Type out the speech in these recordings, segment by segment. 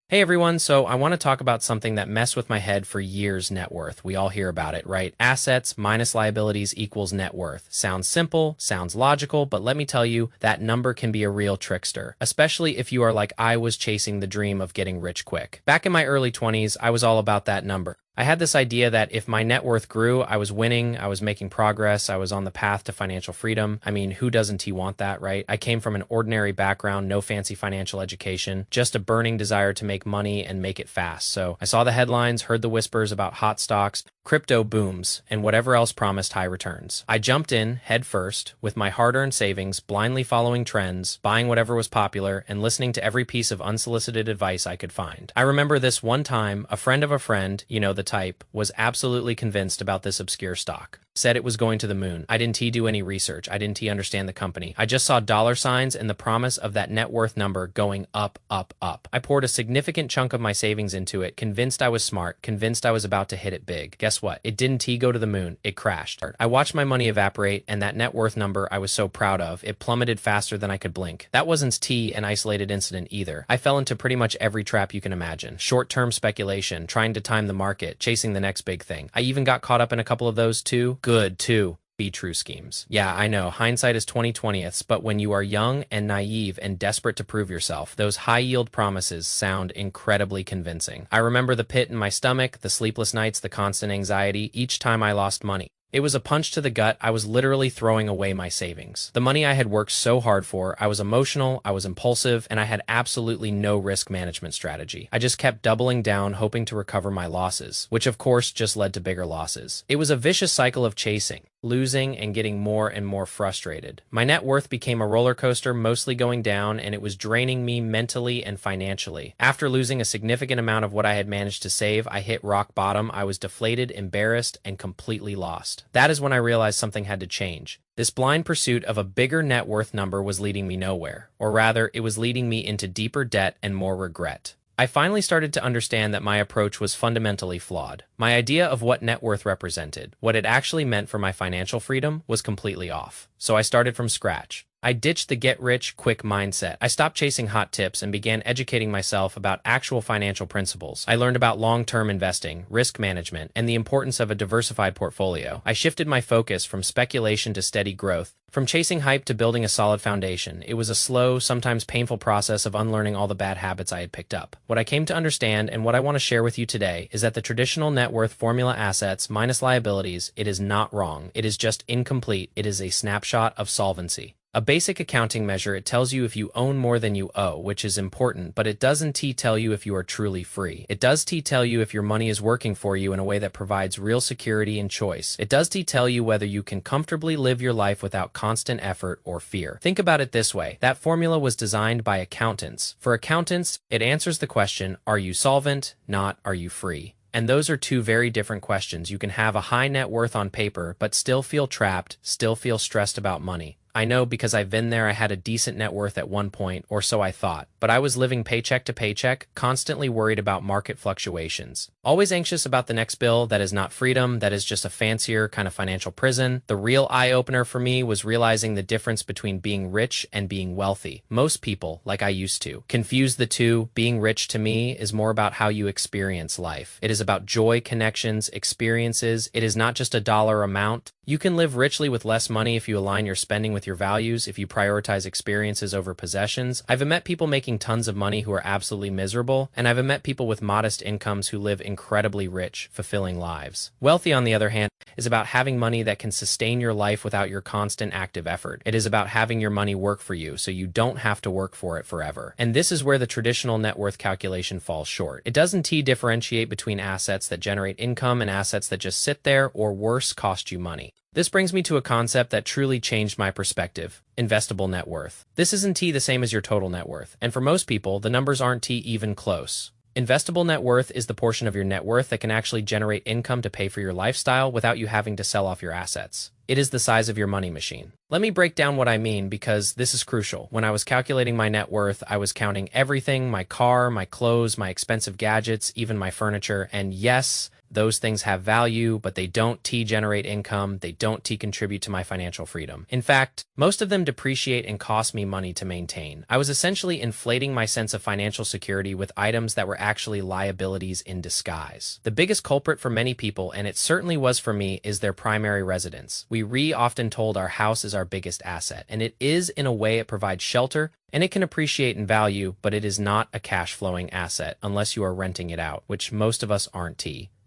Hey everyone, so I want to talk about something that messed with my head for years, net worth. We all hear about it, right? Assets minus liabilities equals net worth. Sounds simple, sounds logical, but let me tell you, that number can be a real trickster, especially if you are like I was chasing the dream of getting rich quick. Back in my early 20s, I was all about that number. I had this idea that if my net worth grew, I was winning, I was making progress, I was on the path to financial freedom. I mean, who doesn't he want that, right? I came from an ordinary background, no fancy financial education, just a burning desire to make money and make it fast. So I saw the headlines, heard the whispers about hot stocks, crypto booms, and whatever else promised high returns. I jumped in, head first, with my hard-earned savings, blindly following trends, buying whatever was popular, and listening to every piece of unsolicited advice I could find. I remember this one time, a friend of a friend, the type, was absolutely convinced about this obscure stock. Said it was going to the moon. I didn't do any research. I didn't understand the company. I just saw dollar signs and the promise of that net worth number going up, up, up. I poured a significant chunk of my savings into it, convinced I was smart, convinced I was about to hit it big. Guess what? It didn't go to the moon. It crashed. I watched my money evaporate, and that net worth number I was so proud of, it plummeted faster than I could blink. That wasn't an isolated incident either. I fell into pretty much every trap you can imagine. Short-term speculation, trying to time the market, chasing the next big thing. I even got caught up in a couple of those too. Good too. Be true schemes. Yeah, I know, hindsight is 20/20ths, but when you are young and naive and desperate to prove yourself, those high-yield promises sound incredibly convincing. I remember the pit in my stomach, the sleepless nights, the constant anxiety each time I lost money. It was a punch to the gut. I was literally throwing away my savings. The money I had worked so hard for, I was emotional, I was impulsive, and I had absolutely no risk management strategy. I just kept doubling down, hoping to recover my losses, which of course just led to bigger losses. It was a vicious cycle of chasing, losing, and getting more and more frustrated. My net worth became a roller coaster, mostly going down, and it was draining me mentally and financially. After losing a significant amount of what I had managed to save, I hit rock bottom. I was deflated, embarrassed, and completely lost. That is when I realized something had to change. This blind pursuit of a bigger net worth number was leading me nowhere, or rather, it was leading me into deeper debt and more regret. I finally started to understand that my approach was fundamentally flawed. My idea of what net worth represented, what it actually meant for my financial freedom, was completely off. So I started from scratch. I ditched the get-rich-quick mindset. I stopped chasing hot tips and began educating myself about actual financial principles. I learned about long-term investing, risk management, and the importance of a diversified portfolio. I shifted my focus from speculation to steady growth, from chasing hype to building a solid foundation. It was a slow, sometimes painful process of unlearning all the bad habits I had picked up. What I came to understand, and what I want to share with you today, is that the traditional net worth formula, assets minus liabilities, it is not wrong. It is just incomplete. It is a snapshot of solvency. A basic accounting measure, it tells you if you own more than you owe, which is important, but it doesn't tell you if you are truly free. It does tell you if your money is working for you in a way that provides real security and choice. It does tell you whether you can comfortably live your life without constant effort or fear. Think about it this way. That formula was designed by accountants. For accountants, it answers the question, are you solvent? Not, are you free? And those are two very different questions. You can have a high net worth on paper, but still feel trapped, still feel stressed about money. I know because I've been there. I had a decent net worth at one point, or so I thought, but I was living paycheck to paycheck, constantly worried about market fluctuations. Always anxious about the next bill that is not freedom, that is just a fancier kind of financial prison. The real eye-opener for me was realizing the difference between being rich and being wealthy. Most people, like I used to, confuse the two. Being rich to me is more about how you experience life. It is about joy, connections, experiences. It is not just a dollar amount. You can live richly with less money if you align your spending with your values, if you prioritize experiences over possessions. I've met people making tons of money who are absolutely miserable, and I've met people with modest incomes who live incredibly rich, fulfilling lives. Wealthy, on the other hand, is about having money that can sustain your life without your constant active effort. It is about having your money work for you so you don't have to work for it forever. And this is where the traditional net worth calculation falls short. It doesn't differentiate between assets that generate income and assets that just sit there or worse, cost you money. This brings me to a concept that truly changed my perspective: investable net worth. This isn't the same as your total net worth, and for most people, the numbers aren't even close. Investable net worth is the portion of your net worth that can actually generate income to pay for your lifestyle without you having to sell off your assets. It is the size of your money machine. Let me break down what I mean because this is crucial. When I was calculating my net worth, I was counting everything: my car, my clothes, my expensive gadgets, even my furniture. And yes, those things have value, but they don't generate income. They don't contribute to my financial freedom. In fact, most of them depreciate and cost me money to maintain. I was essentially inflating my sense of financial security with items that were actually liabilities in disguise. The biggest culprit for many people, and it certainly was for me, is their primary residence. We often told our house is our biggest asset, and it is. In a way, it provides shelter, and it can appreciate in value, but it is not a cash-flowing asset unless you are renting it out, which most of us aren't.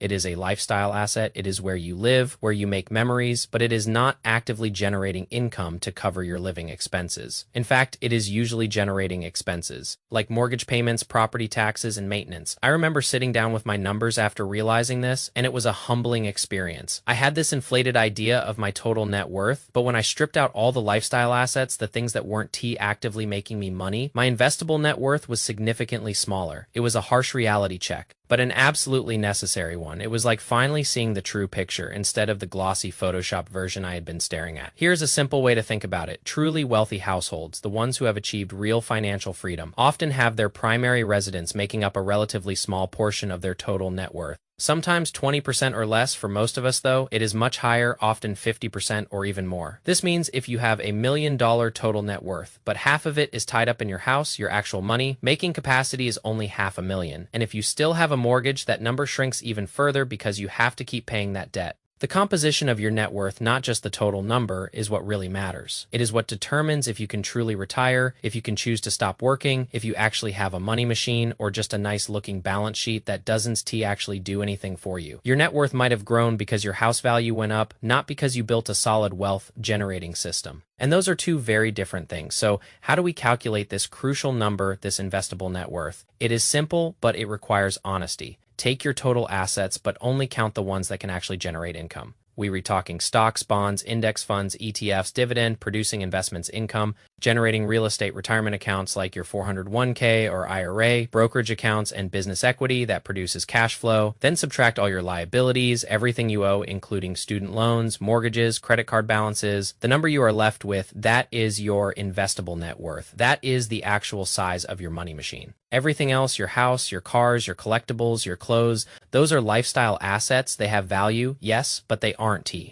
It is a lifestyle asset. It is where you live, where you make memories, but it is not actively generating income to cover your living expenses. In fact, it is usually generating expenses, like mortgage payments, property taxes, and maintenance. I remember sitting down with my numbers after realizing this, and it was a humbling experience. I had this inflated idea of my total net worth, but when I stripped out all the lifestyle assets, the things that weren't actively making me money, my investable net worth was significantly smaller. It was a harsh reality check, but an absolutely necessary one. It was like finally seeing the true picture instead of the glossy Photoshop version I had been staring at. Here's a simple way to think about it. Truly wealthy households, the ones who have achieved real financial freedom, often have their primary residence making up a relatively small portion of their total net worth. Sometimes 20% or less. For most of us, though, it is much higher, often 50% or even more. This means if you have $1 million total net worth, but half of it is tied up in your house, your actual money, making capacity is only $500,000. And if you still have a mortgage, that number shrinks even further because you have to keep paying that debt. The composition of your net worth, not just the total number, is what really matters. It is what determines if you can truly retire, if you can choose to stop working, if you actually have a money machine, or just a nice looking balance sheet that doesn't actually do anything for you. Your net worth might have grown because your house value went up, not because you built a solid wealth generating system. And those are two very different things. So how do we calculate this crucial number, this investable net worth? It is simple, but it requires honesty. Take your total assets, but only count the ones that can actually generate income. We're talking stocks, bonds, index funds, ETFs, dividend, producing investments income, generating real estate retirement accounts like your 401k or IRA, brokerage accounts, and business equity that produces cash flow. Then subtract all your liabilities, everything you owe, including student loans, mortgages, credit card balances. The number you are left with, that is your investable net worth. That is the actual size of your money machine. Everything else, your house, your cars, your collectibles, your clothes, those are lifestyle assets. They have value, yes, but they aren't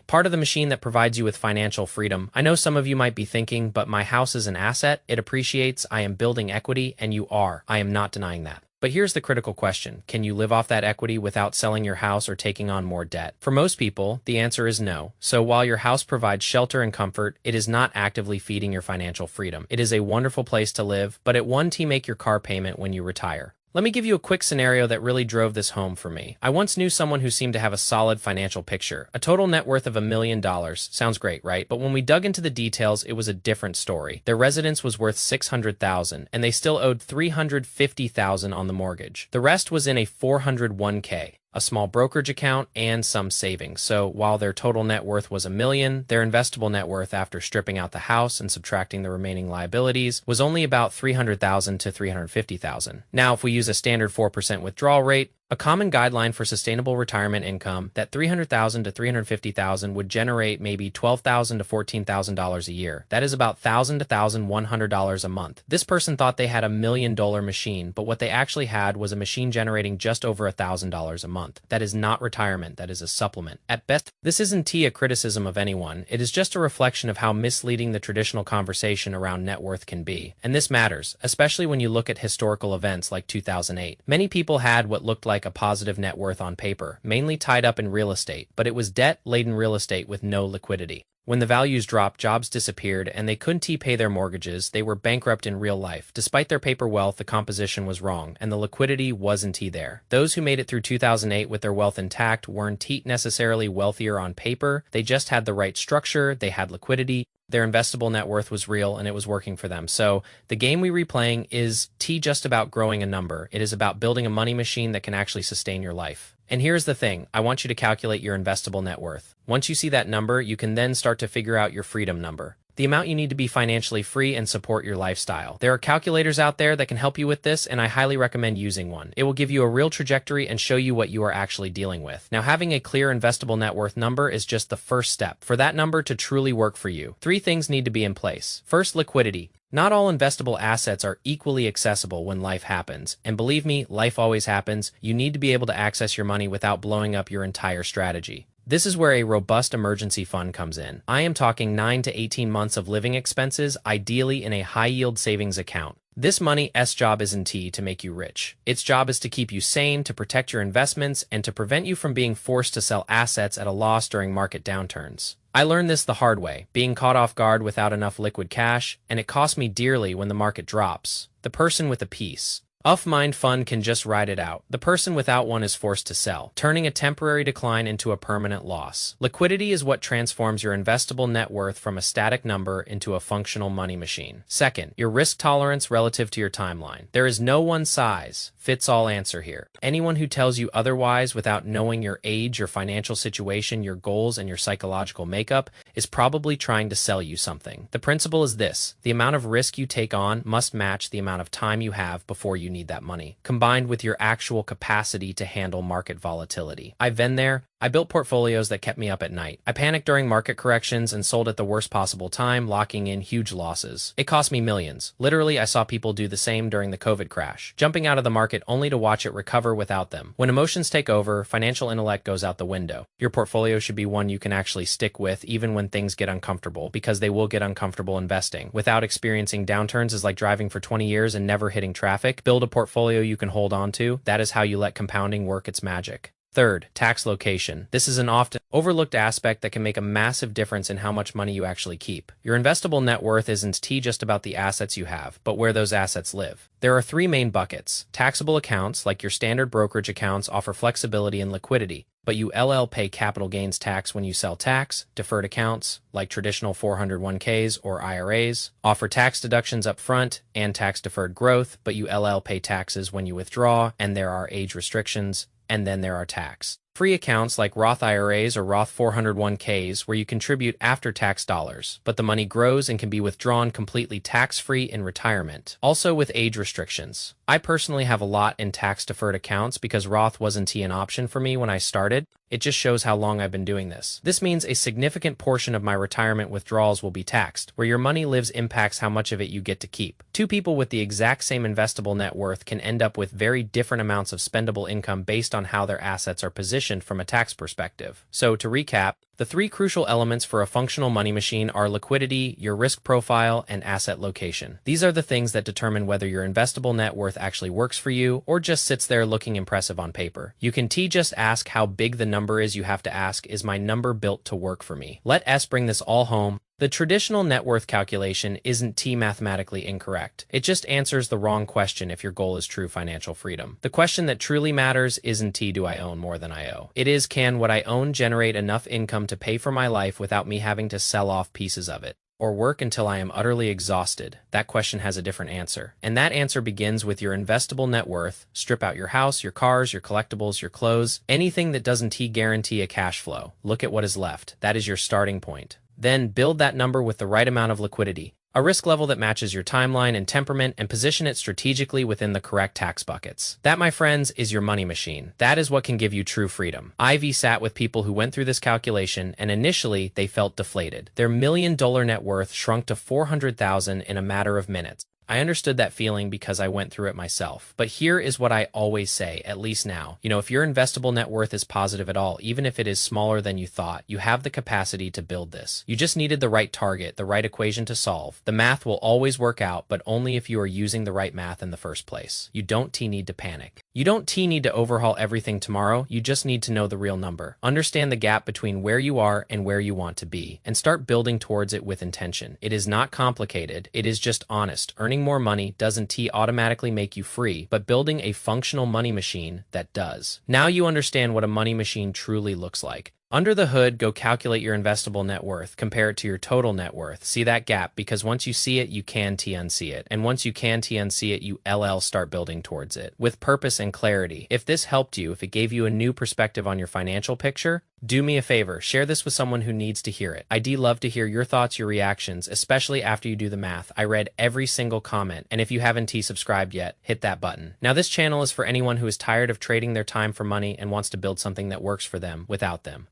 part of the machine that provides you with financial freedom. I know some of you might be thinking, but my house is an asset. It appreciates. I am building equity, and you are. I am not denying that. But here's the critical question. Can you live off that equity without selling your house or taking on more debt? For most people, the answer is no. So while your house provides shelter and comfort, it is not actively feeding your financial freedom. It is a wonderful place to live, but it won't make your car payment when you retire. Let me give you a quick scenario that really drove this home for me. I once knew someone who seemed to have a solid financial picture. A total net worth of $1 million. Sounds great, right? But when we dug into the details, it was a different story. Their residence was worth $600,000, and they still owed $350,000 on the mortgage. The rest was in a 401k. A small brokerage account, and some savings. So while their total net worth was $1 million, their investable net worth after stripping out the house and subtracting the remaining liabilities was only about $300,000 to $350,000. Now, if we use a standard 4% withdrawal rate, a common guideline for sustainable retirement income, that $300,000 to $350,000 would generate maybe $12,000 to $14,000 a year. That is about $1,000 to $1,100 a month. This person thought they had $1 million machine, but what they actually had was a machine generating just over $1,000 a month. That is not retirement. That is a supplement. At best, this isn't a criticism of anyone. It is just a reflection of how misleading the traditional conversation around net worth can be. And this matters, especially when you look at historical events like 2008. Many people had what looked like a positive net worth on paper, mainly tied up in real estate, but it was debt-laden real estate with no liquidity. When the values dropped, jobs disappeared, and they couldn't pay their mortgages. They were bankrupt in real life. Despite their paper wealth, the composition was wrong, and the liquidity wasn't there. Those who made it through 2008 with their wealth intact weren't necessarily wealthier on paper. They just had the right structure, they had liquidity, their investable net worth was real, and it was working for them. So the game we're replaying is just about growing a number. It is about building a money machine that can actually sustain your life. And here's the thing. I want you to calculate your investable net worth. Once you see that number, you can then start to figure out your freedom number. the amount you need to be financially free and support your lifestyle. There are calculators out there that can help you with this, and I highly recommend using one. It will give you a real trajectory and show you what you are actually dealing with. Now, having a clear investable net worth number is just the first step for that number to truly work for you. Three things need to be in place. First, liquidity. Not all investable assets are equally accessible when life happens. And believe me, life always happens. You need to be able to access your money without blowing up your entire strategy. This is where a robust emergency fund comes in. I am talking 9 to 18 months of living expenses, ideally in a high-yield savings account. This money's job isn't to make you rich. Its job is to keep you sane, to protect your investments, and to prevent you from being forced to sell assets at a loss during market downturns. I learned this the hard way, being caught off guard without enough liquid cash, and it cost me dearly when the market drops. The person with a peace of mind fund can just ride it out. The person without one is forced to sell, turning a temporary decline into a permanent loss. Liquidity is what transforms your investable net worth from a static number into a functional money machine. Second, your risk tolerance relative to your timeline. There is no one-size-fits-all answer here. Anyone who tells you otherwise without knowing your age, your financial situation, your goals, and your psychological makeup is probably trying to sell you something. The principle is this: the amount of risk you take on must match the amount of time you have before you need that money, combined with your actual capacity to handle market volatility. I've been there. I built portfolios that kept me up at night. I panicked during market corrections and sold at the worst possible time, locking in huge losses. It cost me millions. Literally, I saw people do the same during the COVID crash, jumping out of the market only to watch it recover without them. When emotions take over, financial intellect goes out the window. Your portfolio should be one you can actually stick with even when things get uncomfortable, because they will get uncomfortable investing. Without experiencing downturns is like driving for 20 years and never hitting traffic. Build a portfolio you can hold on to. That is how you let compounding work its magic. Third, tax location. This is an often overlooked aspect that can make a massive difference in how much money you actually keep. Your investable net worth isn't just about the assets you have, but where those assets live. There are three main buckets. Taxable accounts, like your standard brokerage accounts, offer flexibility and liquidity, but you pay capital gains tax when you sell tax. Deferred accounts, like traditional 401ks or IRAs, offer tax deductions up front and tax-deferred growth, but you pay taxes when you withdraw, and there are age restrictions. And then there are tax-free accounts like Roth IRAs or Roth 401ks, where you contribute after-tax dollars, but the money grows and can be withdrawn completely tax-free in retirement. Also with age restrictions. I personally have a lot in tax-deferred accounts because Roth wasn't an option for me when I started. It just shows how long I've been doing this. This means a significant portion of my retirement withdrawals will be taxed. Where your money lives impacts how much of it you get to keep. Two people with the exact same investable net worth can end up with very different amounts of spendable income based on how their assets are positioned from a tax perspective. So to recap, the three crucial elements for a functional money machine are liquidity, your risk profile, and asset location. These are the things that determine whether your investable net worth actually works for you or just sits there looking impressive on paper. You can just ask how big the number is. You have to ask, is my number built to work for me? Let S bring this all home. The traditional net worth calculation isn't mathematically incorrect. It just answers the wrong question if your goal is true financial freedom. The question that truly matters isn't do I own more than I owe? It is, can what I own generate enough income to pay for my life without me having to sell off pieces of it? Or work until I am utterly exhausted? That question has a different answer. And that answer begins with your investable net worth. Strip out your house, your cars, your collectibles, your clothes, anything that doesn't guarantee a cash flow. Look at what is left. That is your starting point. Then build that number with the right amount of liquidity, a risk level that matches your timeline and temperament, and position it strategically within the correct tax buckets. That, my friends, is your money machine. That is what can give you true freedom. I've sat with people who went through this calculation, and initially they felt deflated. Their $1 million net worth shrunk to $400,000 in a matter of minutes. I understood that feeling because I went through it myself. But here is what I always say, at least now. If your investable net worth is positive at all, even if it is smaller than you thought, you have the capacity to build this. You just needed the right target, the right equation to solve. The math will always work out, but only if you are using the right math in the first place. You don't need to panic. You don't need to overhaul everything tomorrow. You just need to know the real number. Understand the gap between where you are and where you want to be, and start building towards it with intention. It is not complicated. It is just honest. Earning more money doesn't automatically make you free, but building a functional money machine that does. Now you understand what a money machine truly looks like. Under the hood, go calculate your investable net worth, compare it to your total net worth. See that gap, because once you see it, you can TNC it. And once you can TNC it, you LL start building towards it with purpose and clarity. If this helped you, if it gave you a new perspective on your financial picture, do me a favor, share this with someone who needs to hear it. I'd love to hear your thoughts, your reactions, especially after you do the math. I read every single comment, and if you haven't subscribed yet, hit that button. Now, this channel is for anyone who is tired of trading their time for money and wants to build something that works for them without them.